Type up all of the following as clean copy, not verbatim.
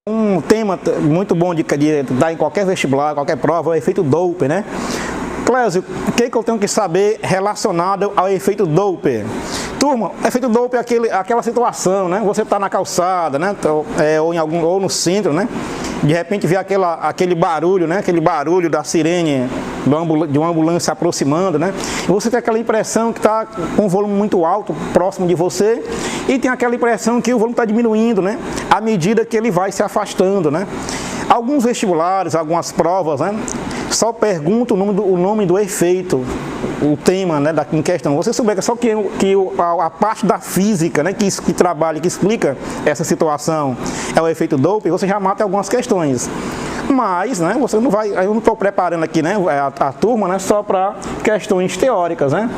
Um tema muito bom de dar em qualquer vestibular, qualquer prova, é o efeito Doppler, né? Clésio, o que eu tenho que saber relacionado ao efeito Doppler? Turma, o efeito Doppler é aquela situação, né? Você está na calçada, né? Ou no centro, né? De repente vê aquele barulho, né? Aquele barulho da sirene de uma ambulância se aproximando, né? E você tem aquela impressão que está com um volume muito alto próximo de você e tem aquela impressão que o volume está diminuindo, né? À medida que ele vai se afastando, né? Alguns vestibulares, algumas provas, né? Só pergunta o nome do efeito, o tema, né, em questão. Você souber que só que a parte da física, né, que trabalha, que explica essa situação é o efeito Doppler, você já mata algumas questões. Mas, né, você não vai, eu não estou preparando aqui, né, a turma, né, só para questões teóricas, né.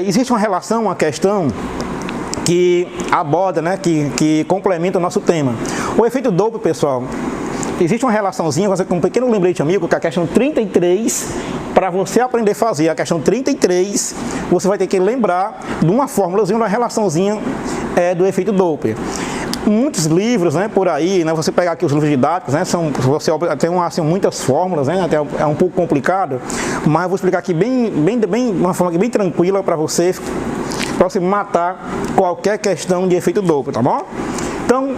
Existe uma relação, uma questão que aborda, né, que complementa o nosso tema. O efeito Doppler, pessoal, existe uma relaçãozinha, com um pequeno lembrete, amigo, que é a questão 33, para você aprender a fazer a questão 33, você vai ter que lembrar de uma fórmulazinha, uma relaçãozinha do efeito Doppler. Muitos livros, né, por aí, né, você pegar aqui os livros didáticos, né, você tem assim, muitas fórmulas, né, até é um pouco complicado, mas eu vou explicar aqui uma forma bem tranquila para você matar qualquer questão de efeito Doppler, tá bom? Então,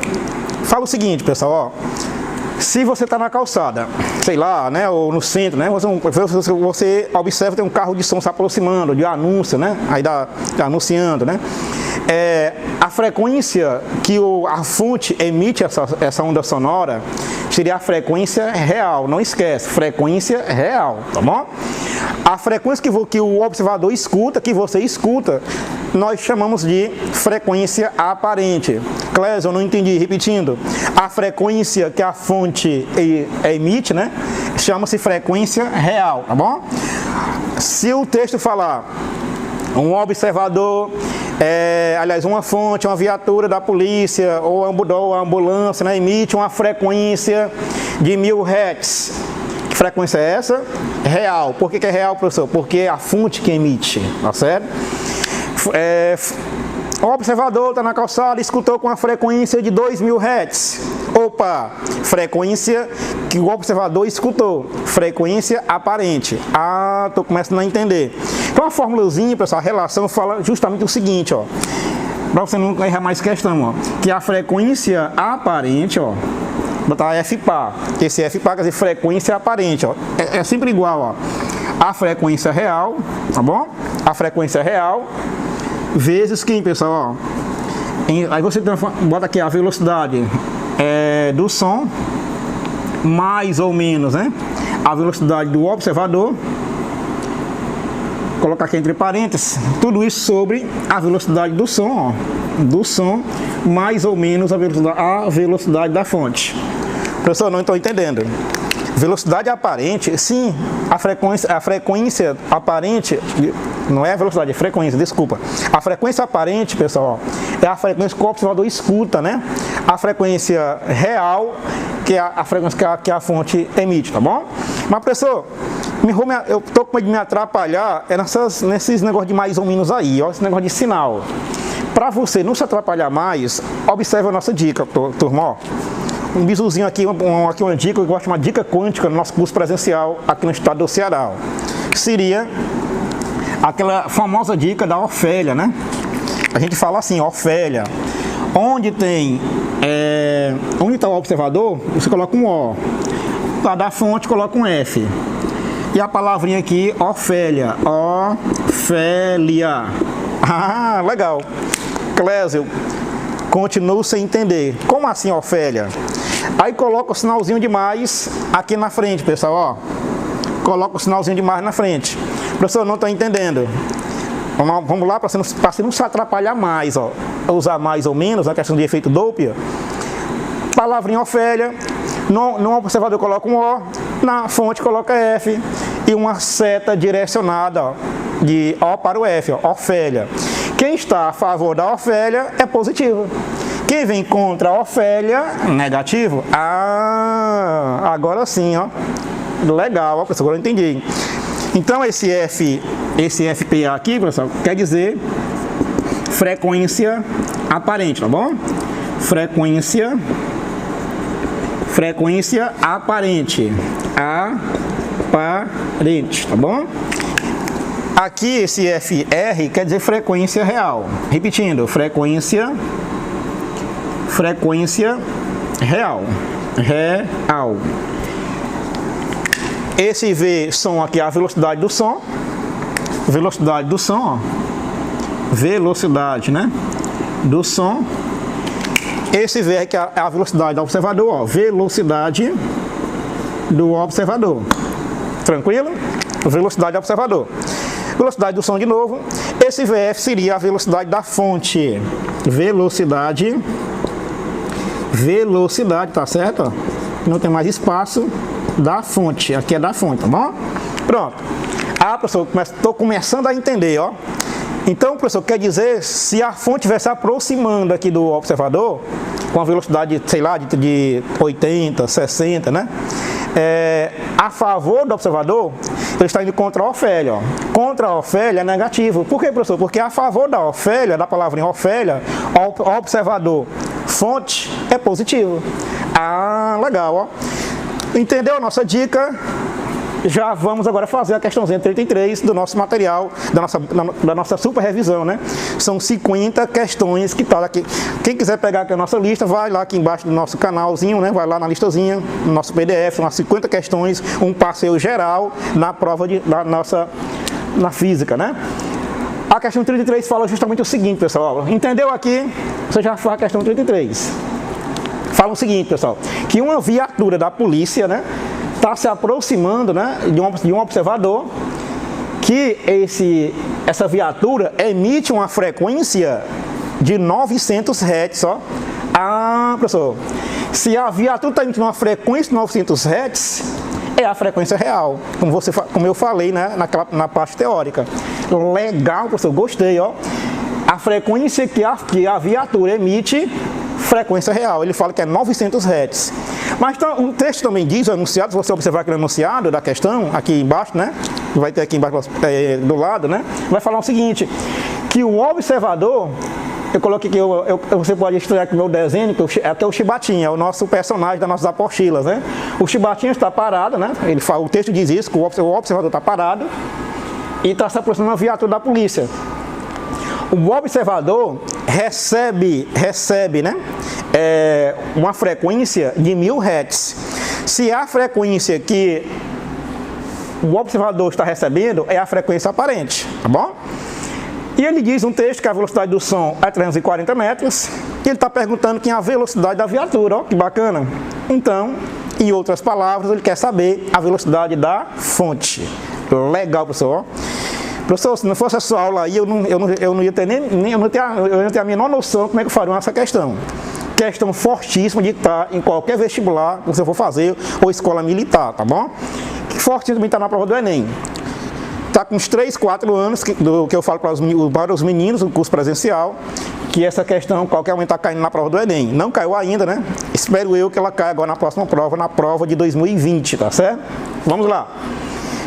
fala o seguinte, pessoal, ó. Se você está na calçada, sei lá, né, ou no centro, né, você observa que tem um carro de som se aproximando, de anúncio, né, aí anunciando, né, a frequência que a fonte emite essa onda sonora seria a frequência real, não esquece, frequência real, tá bom? A frequência que o observador escuta, que você escuta, nós chamamos de frequência aparente. Clésio, eu não entendi, repetindo. A frequência que a fonte emite, né, chama-se frequência real, tá bom? Se o texto falar um observador, aliás, uma fonte, uma viatura da polícia ou a ambulância, né, emite uma frequência de 1000 Hz. Que frequência é essa? Real. Por que é real, professor? Porque é a fonte que emite, tá certo? O observador está na calçada e escutou com a frequência de 2000 Hz. Opa, frequência que o observador escutou, frequência aparente. Ah, estou começando a entender. Então a formulazinha, pessoal, a relação fala justamente o seguinte, ó, para você não errar mais questão, ó, que a frequência aparente, ó, botar FPA, esse FPA quer dizer frequência aparente, ó, é sempre igual, ó, a frequência real, tá bom? A frequência real vezes quem, pessoal, ó, aí você bota aqui a velocidade do som, mais ou menos, né, a velocidade do observador, colocar aqui entre parênteses, tudo isso sobre a velocidade do som, ó, do som, mais ou menos a velocidade da fonte. Professor, não estou entendendo. Velocidade aparente, sim, a frequência aparente, não é a velocidade, é a frequência, desculpa. A frequência aparente, pessoal, é a frequência que o observador escuta, né? A frequência real, que é a frequência que a fonte emite, tá bom? Mas, professor, eu estou com medo de me atrapalhar nesses negócios de mais ou menos aí, ó, esse negócio de sinal. Para você não se atrapalhar mais, observe a nossa dica, turma, ó. Um bisuzinho aqui, uma dica, eu gosto de uma dica quântica no nosso curso presencial aqui no estado do Ceará. Seria aquela famosa dica da Ofélia, né? A gente fala assim, Ofélia. Onde está o observador, você coloca um O. Lá da fonte, coloca um F. E a palavrinha aqui, Ofélia. Ofélia. Ah, legal. Clésio, continuo sem entender. Como assim, Ofélia? Aí coloca o sinalzinho de mais aqui na frente, pessoal, ó. Coloca o sinalzinho de mais na frente. Professor, não estou entendendo. Vamos lá, para você não se atrapalhar mais, ó. Usar mais ou menos, a questão de efeito Doppler. Palavrinha Ofélia. No observador coloca um O, na fonte coloca F. E uma seta direcionada, ó, de O para o F, ó, Ofélia. Quem está a favor da Ofélia é positivo. Quem vem contra a Ofélia, negativo. Ah, agora sim, ó. Legal, ó, pessoal, agora eu entendi. Então esse FPA aqui, pessoal, quer dizer frequência aparente, tá bom? Frequência Frequência aparente. Aparente, tá bom? Aqui esse FR quer dizer frequência real. Repetindo, frequência real. Real. Esse V som aqui é a velocidade do som. Velocidade do som, ó. Velocidade, né? Do som. Esse V aqui é a velocidade do observador, ó. Velocidade do observador. Tranquilo? Velocidade do observador. Velocidade do som de novo. Esse VF seria a velocidade da fonte. Velocidade, tá certo? Ó. Não tem mais espaço da fonte. Aqui é da fonte, tá bom? Pronto. Ah, professor, estou começando a entender, ó. Então, professor, quer dizer, se a fonte estiver se aproximando aqui do observador, com a velocidade, sei lá, de 80, 60, né? A favor do observador, ele está indo contra a Ofélia. Ó. Contra a Ofélia é negativo. Por quê, professor? Porque a favor da Ofélia, da palavrinha Ofélia, o observador, fonte, é positivo. Ah, legal, ó. Entendeu a nossa dica? Já vamos agora fazer a questãozinha 33 do nosso material, da nossa super revisão, né? São 50 questões que tá aqui. Quem quiser pegar aqui a nossa lista, vai lá aqui embaixo do nosso canalzinho, né? Vai lá na listazinha, no nosso PDF, são as 50 questões, um passeio geral na prova na física, né? A questão 33 fala justamente o seguinte, pessoal. Entendeu aqui? Você já faz a questão 33. Fala o seguinte, pessoal, que uma viatura da polícia, né? Está se aproximando, né, de um observador, que essa viatura emite uma frequência de 900 Hz. Ó. Ah, professor, se a viatura está emitindo uma frequência de 900 Hz, é a frequência real, como eu falei, né, na parte teórica. Legal, professor, gostei. Ó. A frequência que a viatura emite, frequência real, ele fala que é 900 Hz. Mas então, o texto também diz, o enunciado, se você observar aqui no enunciado da questão, aqui embaixo, né? Vai ter aqui embaixo do lado, né? Vai falar o seguinte, que o observador, eu coloquei aqui, você pode estudar aqui o meu desenho, que é o Chibatinha, é o nosso personagem das nossas apostilas, né? O Chibatinha está parado, né? O texto diz isso, que o observador está parado e está se aproximando da viatura da polícia. O observador recebe, né, uma frequência de 1000 Hz. Se a frequência que o observador está recebendo é a frequência aparente, tá bom? E ele diz um texto que a velocidade do som é 340 metros, e ele está perguntando quem é a velocidade da viatura, ó, que bacana. Então, em outras palavras, ele quer saber a velocidade da fonte. Legal, professor. Professor, se não fosse a sua aula aí, eu não ia ter a menor noção como é que eu faria essa questão. Questão fortíssima de estar em qualquer vestibular que você for fazer, ou escola militar, tá bom? Fortíssimo de estar na prova do Enem. Está com uns 3, 4 anos que eu falo para os meninos do curso presencial, que essa questão, qualquer momento, está caindo na prova do Enem. Não caiu ainda, né? Espero eu que ela caia agora na próxima prova, na prova de 2020, tá certo? Vamos lá.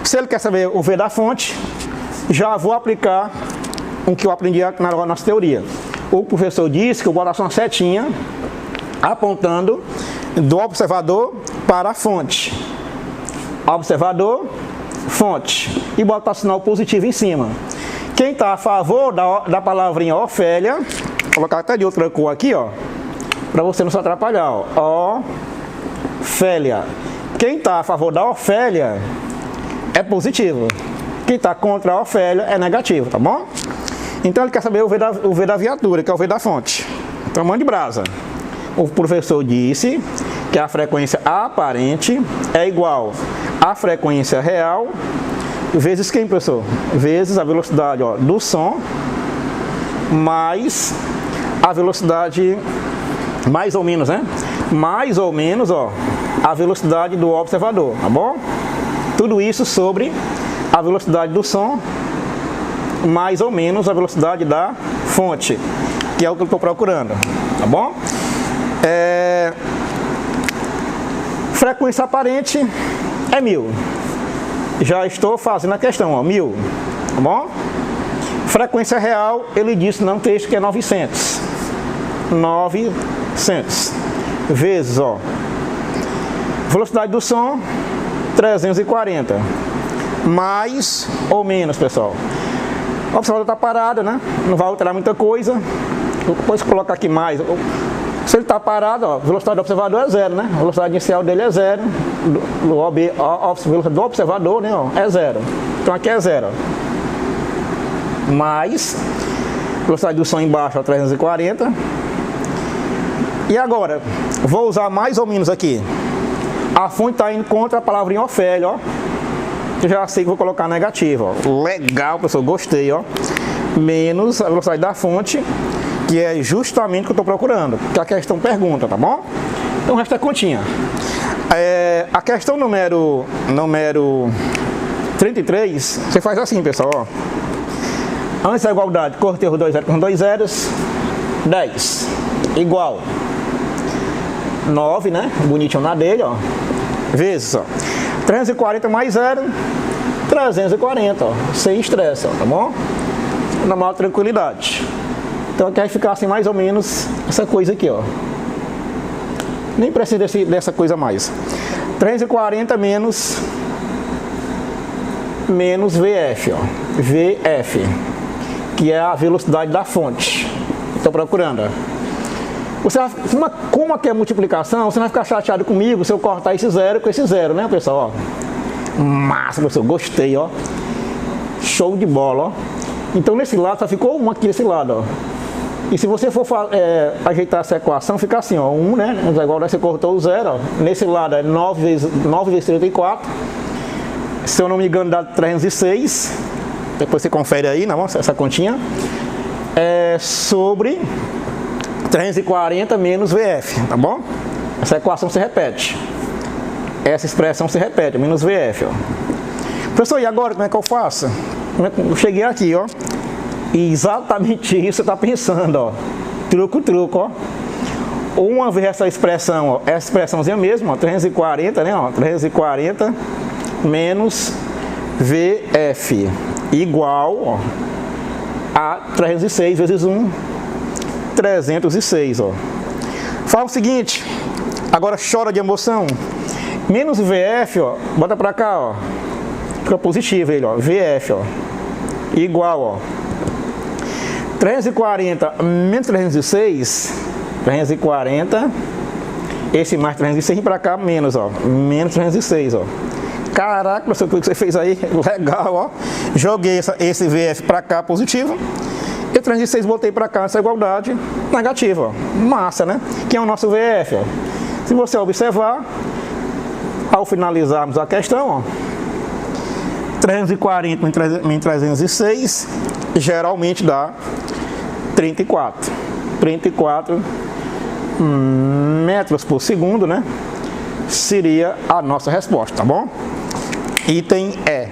Se ele quer saber o V da fonte, já vou aplicar o que eu aprendi na nossa teoria. O professor disse que eu botasse uma setinha apontando do observador para a fonte. Observador, fonte. E botar sinal positivo em cima. Quem está a favor da palavrinha Ofélia, vou colocar até de outra cor aqui, ó, para você não se atrapalhar, ó. Ofélia. Quem está a favor da Ofélia é positivo. Quem está contra a Ofélia é negativo, tá bom? Então ele quer saber o V da viatura, que é o V da fonte. Então mande brasa. O professor disse que a frequência aparente é igual à frequência real vezes quem, professor? Vezes a velocidade, ó, do som mais a velocidade, mais ou menos, né? Mais ou menos, ó, a velocidade do observador, tá bom? Tudo isso sobre a velocidade do som, mais ou menos a velocidade da fonte, que é o que eu estou procurando, tá bom? Frequência aparente é 1000. Já estou fazendo a questão, ó, 1000, tá bom? Frequência real, ele disse no texto que é 900. 900 vezes, ó, Velocidade do som, 340. Mais ou menos, pessoal? O observador está parado, né? Não vai alterar muita coisa. Depois colocar aqui mais. Se ele está parado, ó, a velocidade do observador é zero, né? A velocidade inicial dele é zero. A velocidade do observador, né, ó, é zero. Então aqui é zero. Mais a velocidade do som embaixo, ó, 340. E agora, vou usar mais ou menos aqui. A fonte está indo contra a palavrinha ofélia, ó. Eu já sei que vou colocar negativa, ó. Legal, pessoal, gostei, ó. Menos a velocidade da fonte, que é justamente o que eu estou procurando, que a questão pergunta, tá bom? Então o resto é continha. A questão número 33, você faz assim, pessoal, ó. Antes da igualdade, cortei os dois zeros com dois zeros, 10, igual 9, né? Bonitinho na dele, ó. Vezes, ó. 340 mais 0, 340, ó. Sem estresse, ó, tá bom? Na maior tranquilidade. Então aqui vai ficar assim mais ou menos essa coisa aqui, ó. Nem precisa dessa coisa mais. 340 menos VF, ó. VF, que é a velocidade da fonte. Estou procurando, ó. Como aqui é multiplicação, você não vai ficar chateado comigo se eu cortar esse zero com esse zero, né, pessoal? Ó. Massa, pessoal, gostei, ó. Show de bola, ó. Então nesse lado só ficou um aqui desse lado, ó. E se você for ajeitar essa equação, fica assim, ó. 1, né? Igual você cortou o zero, ó. Nesse lado é 9 vezes 34. Se eu não me engano, dá 306. Depois você confere aí, não, essa continha. Sobre 340 menos VF, tá bom? Essa equação se repete. Essa expressão se repete, menos VF, ó. Professor, e agora como é que eu faço? Eu cheguei aqui, ó. E exatamente isso você está pensando, ó. Truco, ó. Uma vez essa expressão, ó, essa expressãozinha mesmo, ó, 340, né, ó, 340 menos VF igual, ó, a 306 vezes 1, 306, ó. Fala o seguinte, agora chora de emoção. Menos VF, ó, bota pra cá, ó. Fica positivo ele, ó. VF, ó. Igual, ó. 340 menos 306, 340, esse mais 306 pra cá, menos, ó. Menos 306, ó. Caraca, professor, o que você fez aí? Legal, ó. Joguei esse VF pra cá, positivo. E o 306 botei pra cá, essa igualdade, negativa, ó. Massa, né? Que é o nosso VF, ó. Se você observar, ao finalizarmos a questão, ó, 340 em 306 geralmente dá 34 metros por segundo, né? Seria a nossa resposta, tá bom? Item E.